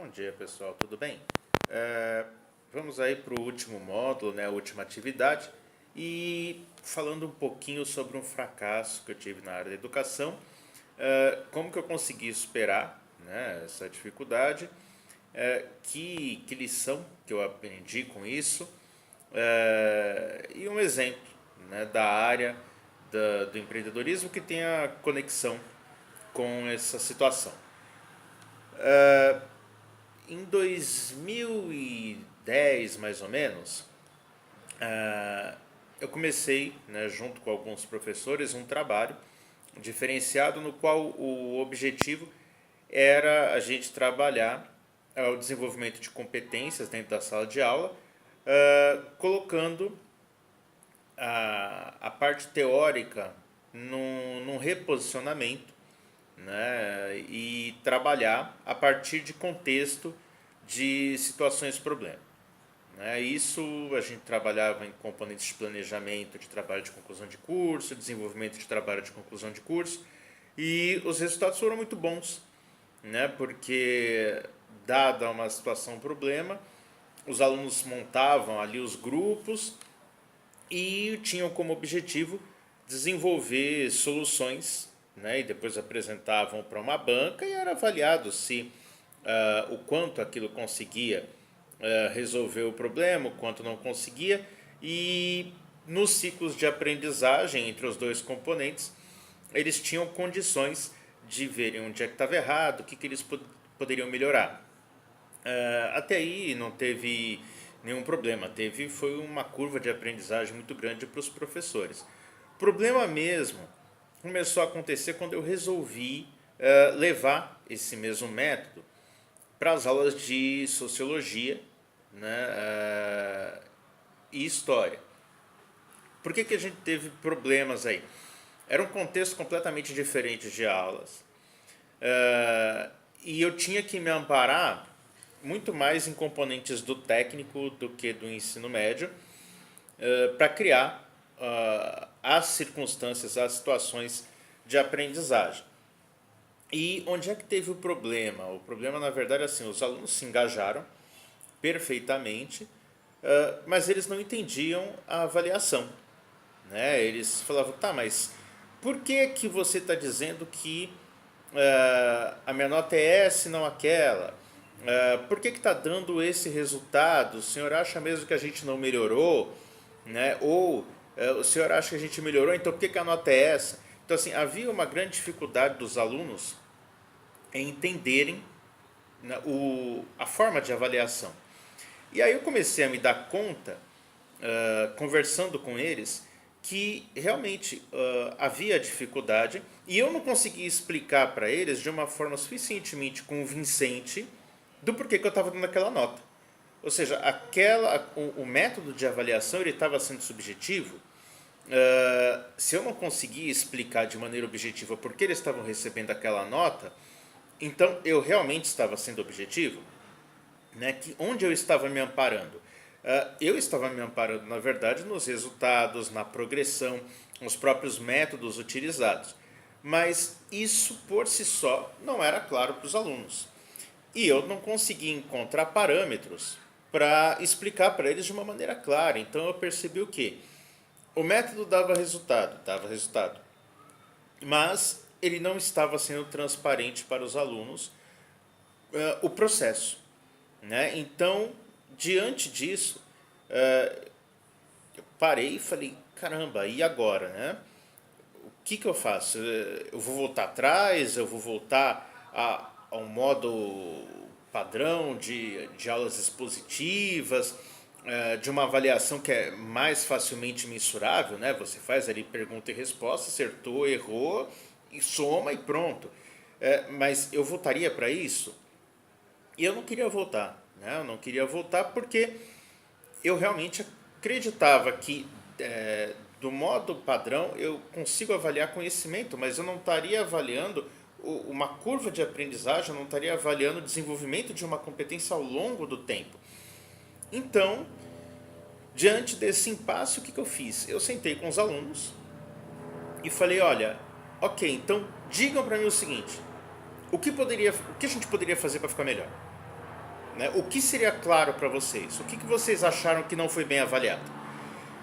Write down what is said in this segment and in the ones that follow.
Bom dia, pessoal, tudo bem? É, Vamos aí para o último módulo, né, a última atividade, e falando um pouquinho sobre um fracasso que eu tive na área da educação, como que eu consegui superar, né, essa dificuldade, que lição que eu aprendi com isso, e um exemplo, né, da área do empreendedorismo que tem a conexão com essa situação. Em 2010, mais ou menos, eu comecei, né, junto com alguns professores, um trabalho diferenciado no qual o objetivo era a gente trabalhar o desenvolvimento de competências dentro da sala de aula, colocando a parte teórica num reposicionamento, né, e trabalhar a partir de contexto de situações problema. Né? Isso a gente trabalhava em componentes de planejamento de trabalho de conclusão de curso, desenvolvimento de trabalho de conclusão de curso, e os resultados foram muito bons, né? Porque, dada uma situação problema, os alunos montavam ali os grupos e tinham como objetivo desenvolver soluções, né, e depois apresentavam para uma banca e era avaliado se o quanto aquilo conseguia resolver o problema, o quanto não conseguia, e nos ciclos de aprendizagem entre os dois componentes, eles tinham condições de verem onde é que estava errado, o que eles poderiam melhorar. Até aí não teve nenhum problema. Foi uma curva de aprendizagem muito grande para os professores. O problema mesmo começou a acontecer quando eu resolvi levar esse mesmo método para as aulas de sociologia, né, e história. Por que a gente teve problemas aí? Era um contexto completamente diferente de aulas. E eu tinha que me amparar muito mais em componentes do técnico do que do ensino médio, para criar as circunstâncias, as situações de aprendizagem. E onde é que teve o problema? O problema, na verdade, é assim, os alunos se engajaram perfeitamente, mas eles não entendiam a avaliação. Né? Eles falavam, tá, mas por que você está dizendo que a minha nota é essa e não aquela? Por que está dando esse resultado? O senhor acha mesmo que a gente não melhorou? Né? Ou o senhor acha que a gente melhorou, então por que a nota é essa? Então, assim, havia uma grande dificuldade dos alunos em entenderem, né, a forma de avaliação. E aí eu comecei a me dar conta, conversando com eles, que realmente havia dificuldade e eu não conseguia explicar para eles de uma forma suficientemente convincente do porquê que eu estava dando aquela nota. Ou seja, o método de avaliação ele estava sendo subjetivo. Se eu não conseguia explicar de maneira objetiva por que eles estavam recebendo aquela nota, então eu realmente estava sendo objetivo, né? Onde eu estava me amparando? Eu estava me amparando, na verdade, nos resultados, na progressão, nos próprios métodos utilizados. Mas isso por si só não era claro para os alunos. E eu não conseguia encontrar parâmetros para explicar para eles de uma maneira clara. Então eu percebi o quê? O método dava resultado, mas ele não estava sendo transparente para os alunos, o processo. Né? Então, diante disso, eu parei e falei, caramba, e agora? Né? O que eu faço? Eu vou voltar atrás? Eu vou voltar a um modo padrão de aulas expositivas, de uma avaliação que é mais facilmente mensurável, né? Você faz ali pergunta e resposta, acertou, errou, e soma e pronto. Mas eu voltaria para isso? E eu não queria voltar, né? Eu não queria voltar porque eu realmente acreditava que, do modo padrão, eu consigo avaliar conhecimento, mas eu não estaria avaliando uma curva de aprendizagem, eu não estaria avaliando o desenvolvimento de uma competência ao longo do tempo. Então, diante desse impasse, o que eu fiz? Eu sentei com os alunos e falei, olha, ok, então digam para mim o seguinte, o que a gente poderia fazer para ficar melhor? né? O que seria claro para vocês? O que vocês acharam que não foi bem avaliado?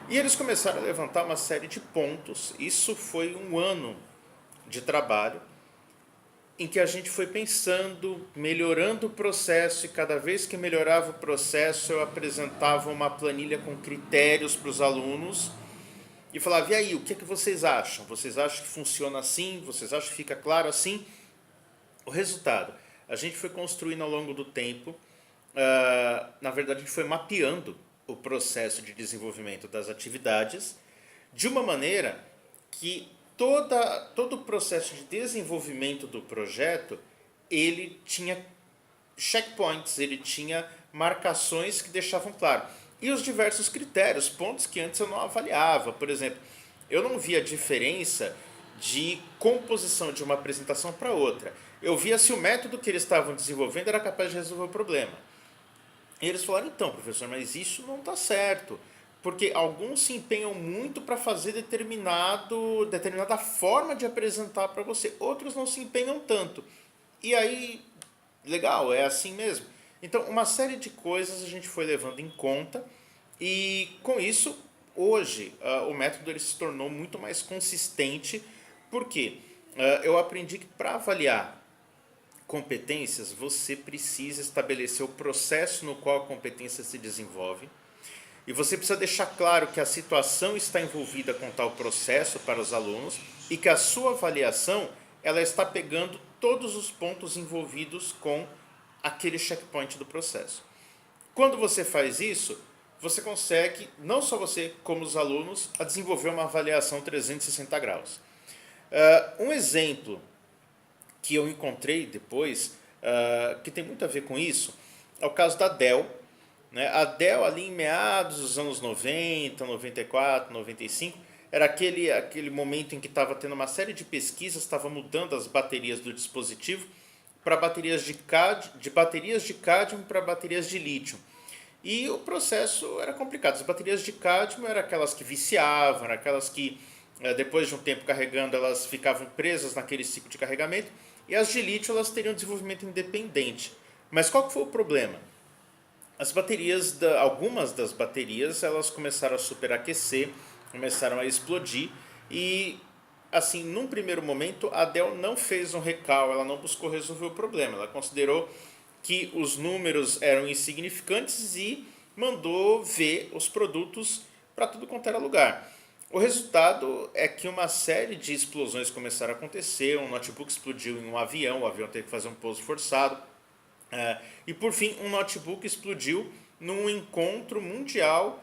E eles começaram a levantar uma série de pontos. Isso foi um ano de trabalho em que a gente foi pensando, melhorando o processo, e cada vez que melhorava o processo eu apresentava uma planilha com critérios para os alunos e falava: e aí, o que é que vocês acham? Vocês acham que funciona assim? Vocês acham que fica claro assim? O resultado, a gente foi construindo ao longo do tempo, na verdade a gente foi mapeando o processo de desenvolvimento das atividades de uma maneira que todo o processo de desenvolvimento do projeto, ele tinha checkpoints, ele tinha marcações que deixavam claro. E os diversos critérios, pontos que antes eu não avaliava. Por exemplo, eu não via diferença de composição de uma apresentação para outra. Eu via se o método que eles estavam desenvolvendo era capaz de resolver o problema. E eles falaram: então, professor, mas isso não está certo, porque alguns se empenham muito para fazer determinada forma de apresentar para você, outros não se empenham tanto. E aí, legal, é assim mesmo. Então, uma série de coisas a gente foi levando em conta e, com isso, hoje o método ele se tornou muito mais consistente, porque eu aprendi que para avaliar competências, você precisa estabelecer o processo no qual a competência se desenvolve. E você precisa deixar claro que a situação está envolvida com tal processo para os alunos e que a sua avaliação ela está pegando todos os pontos envolvidos com aquele checkpoint do processo. Quando você faz isso, você consegue, não só você como os alunos, a desenvolver uma avaliação 360 graus. Um exemplo que eu encontrei depois, que tem muito a ver com isso, é o caso da Dell. Né? A Dell, ali em meados dos anos 90, 94, 95, era aquele momento em que estava tendo uma série de pesquisas, estava mudando as baterias do dispositivo para baterias de baterias de cádmio para baterias de lítio. E o processo era complicado. As baterias de cádmio eram aquelas que viciavam, eram aquelas que, depois de um tempo carregando, elas ficavam presas naquele ciclo de carregamento. E as de lítio, elas teriam desenvolvimento independente. Mas qual que foi o problema? As baterias, algumas das baterias, elas começaram a superaquecer, começaram a explodir e, assim, num primeiro momento, a Dell não fez um recall, ela não buscou resolver o problema. Ela considerou que os números eram insignificantes e mandou ver os produtos para tudo quanto era lugar. O resultado é que uma série de explosões começaram a acontecer, um notebook explodiu em um avião, o avião teve que fazer um pouso forçado, e por fim um notebook explodiu num encontro mundial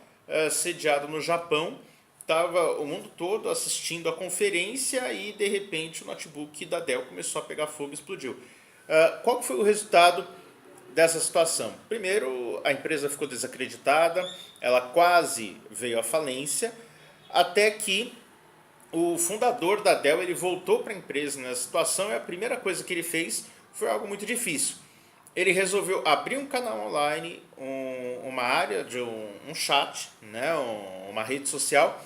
sediado no Japão. Estava o mundo todo assistindo a conferência e de repente o notebook da Dell começou a pegar fogo e explodiu. Qual foi o resultado dessa situação? Primeiro, a empresa ficou desacreditada, ela quase veio à falência, até que o fundador da Dell ele voltou para a empresa nessa situação e a primeira coisa que ele fez foi algo muito difícil. Ele resolveu abrir um canal online, uma área de um chat, né, uma rede social,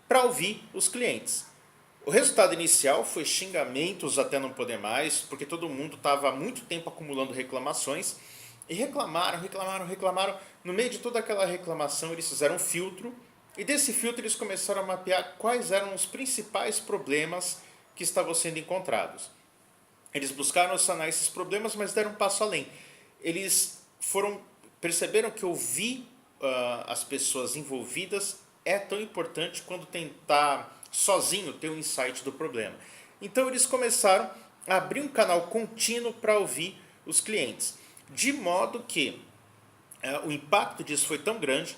para ouvir os clientes. O resultado inicial foi xingamentos até não poder mais, porque todo mundo estava há muito tempo acumulando reclamações, e reclamaram. No meio de toda aquela reclamação, eles fizeram um filtro, e desse filtro eles começaram a mapear quais eram os principais problemas que estavam sendo encontrados. Eles buscaram sanar esses problemas, mas deram um passo além. Eles perceberam que ouvir as pessoas envolvidas é tão importante quanto tentar sozinho ter um insight do problema. Então eles começaram a abrir um canal contínuo para ouvir os clientes. De modo que o impacto disso foi tão grande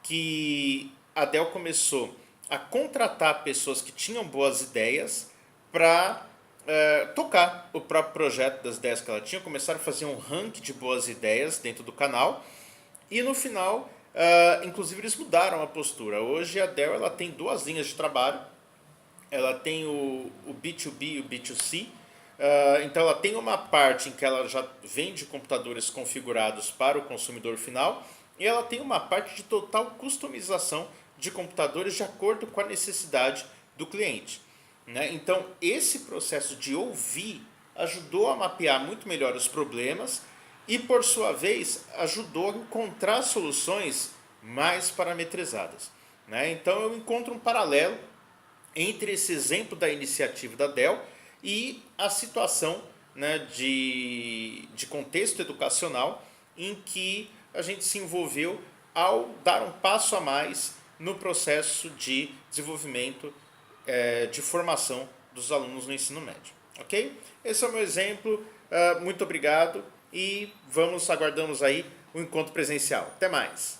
que a Dell começou a contratar pessoas que tinham boas ideias para tocar o próprio projeto das ideias que ela tinha. Começaram a fazer um ranking de boas ideias dentro do canal e no final, inclusive eles mudaram a postura. Hoje a Dell ela tem duas linhas de trabalho, ela tem o B2B e o B2C. Então ela tem uma parte em que ela já vende computadores configurados para o consumidor final e ela tem uma parte de total customização de computadores de acordo com a necessidade do cliente. Né? Então esse processo de ouvir ajudou a mapear muito melhor os problemas e, por sua vez, ajudou a encontrar soluções mais parametrizadas, né? Então eu encontro um paralelo entre esse exemplo da iniciativa da Dell e a situação, né, de contexto educacional em que a gente se envolveu ao dar um passo a mais no processo de desenvolvimento de formação dos alunos no ensino médio. Ok? Esse é o meu exemplo. Muito obrigado e aguardamos aí o encontro presencial. Até mais!